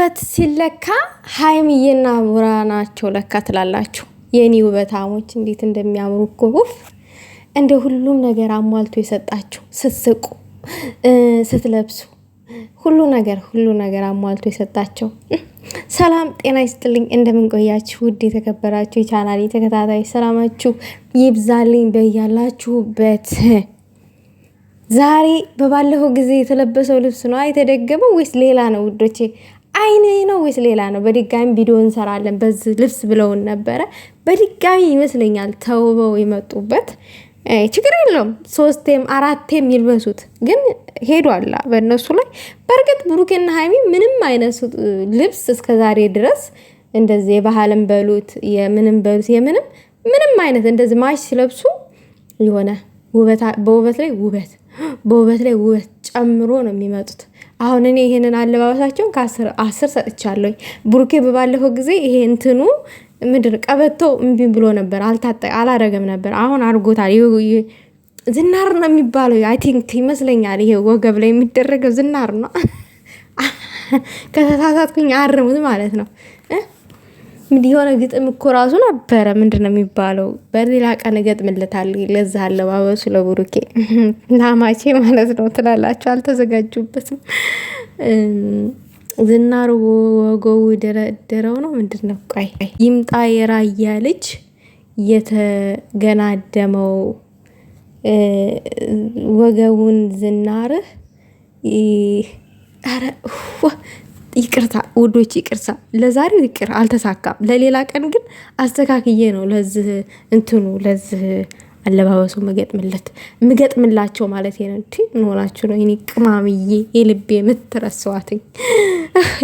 ውበት ሲለካ ሀይሚዬና ቡራ ናቸው ለካ ትላላችሁ። የኔ ውበታሞች እንዴት እንደሚያምሩ እኮ ውፍ! እንደ ሁሉም ነገር አሟልቶ የሰጣችሁ ስትስቁ፣ ስትለብሱ ሁሉ ነገር አሟልቶ የሰጣቸው። ሰላም ጤና ይስጥልኝ። እንደምንቆያችሁ ውድ የተከበራችሁ የቻናሌ ተከታታይ ሰላማችሁ ይብዛልኝ በያላችሁበት። ዛሬ በባለፈው ጊዜ የተለበሰው ልብስ ነው የተደገመው ወይስ ሌላ ነው ውዶቼ? አይኔ ነው ወይስ ሌላ ነው? በድጋሚ ቪዲዮ እንሰራለን በዚህ ልብስ ብለውን ነበረ። በድጋሚ ይመስለኛል ተውበው የመጡበት። ችግር የለውም 3ቴም 4ቴም ይልበሱት፣ ግን ሄዷል በእነሱ ላይ። በእርግጥ ብሩኬና ሀይሚ ምንም አይነት ልብስ እስከዛሬ ድረስ እንደዚህ የባህልን በሉት የምንም በሉት ምንም አይነት እንደዚህ ማች ሲለብሱ የሆነ በውበት ላይ ውበት ጨምሮ ነው የሚመጡት። አሁን እኔ ይሄንን አለባበሳቸውን ከ10 ሰጥቻለሁ። ብሩኬ በባለፈው ጊዜ ይሄ እንትኑ ምድር ቀበቶ እምቢ ብሎ ነበር፣ አላረገም ነበር። አሁን አርጎታል። ዝናር ነው የሚባለው አይ ቲንክ ይመስለኛል። ይሄ ወገብ ላይ የሚደረገው ዝናር ነው። ከተሳሳትኩኝ አርሙት ማለት ነው። የሆነ ግጥም እኮ ራሱ ነበረ። ምንድን ነው የሚባለው? በሌላ ቀን እገጥምለታለሁ። ለዛ አለባበሱ ለብሩኬ ላማቼ ማለት ነው ትላላችሁ። አልተዘጋጁበትም። ዝናሩ ወገቡ ደረደረው ነው ምንድን ነው? ቆይ ይምጣ የራያ ልጅ የተገናደመው ወገቡን ዝናርህ። ኧረ ይቅርታ ውዶች፣ ይቅርታ ለዛሬው ይቅር፣ አልተሳካም። ለሌላ ቀን ግን አስተካክዬ ነው ለዚህ አለባበሱ ምገጥምላቸው ማለት ነው። እንሆናችሁ ነው የኔ ቅማምዬ የልቤ የምትረሰዋትኝ።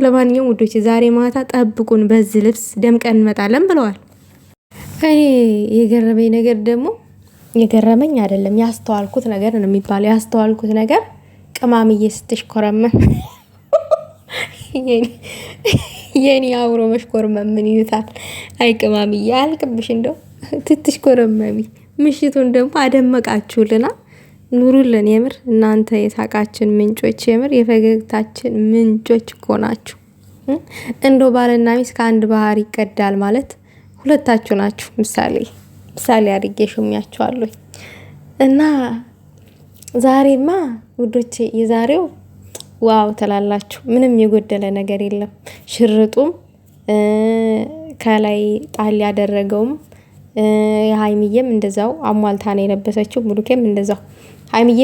ለማንኛውም ውዶች ዛሬ ማታ ጠብቁን፣ በዚህ ልብስ ደምቀን እንመጣለን ብለዋል። እኔ የገረመኝ ነገር ደግሞ የገረመኝ አይደለም ያስተዋልኩት ነገር ነው የሚባለው። ያስተዋልኩት ነገር ቅማምዬ ስትሽኮረመም የኔ አብሮ መሽኮርመም ምን ይሉታል? አይ ቅማምዬ አልቅብሽ እንደው ትትሽኮረመሚ። ምሽቱን ደግሞ አደመቃችሁልና ኑሩልን። የምር እናንተ የሳቃችን ምንጮች፣ የምር የፈገግታችን ምንጮች እኮ ናችሁ። እንደው ባልና ሚስት ከአንድ ባህር ይቀዳል ማለት ሁለታችሁ ናችሁ። ምሳሌ አድርጌ ሹሚያችኋለሁ። እና ዛሬማ ውዶቼ የዛሬው ዋው ተላላችሁ። ምንም የጎደለ ነገር የለም። ሽርጡም ከላይ ጣል ያደረገውም የሀይሚዬም እንደዛው አሟልታ ነው የለበሰችው። ብሩኬም እንደዛው። ሀይሚዬ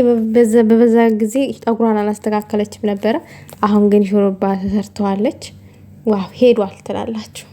በበዛ ጊዜ ጠጉሯን አላስተካከለችም ነበረ። አሁን ግን ሹሩባ ተሰርተዋለች። ዋው ሄዷል ትላላችሁ።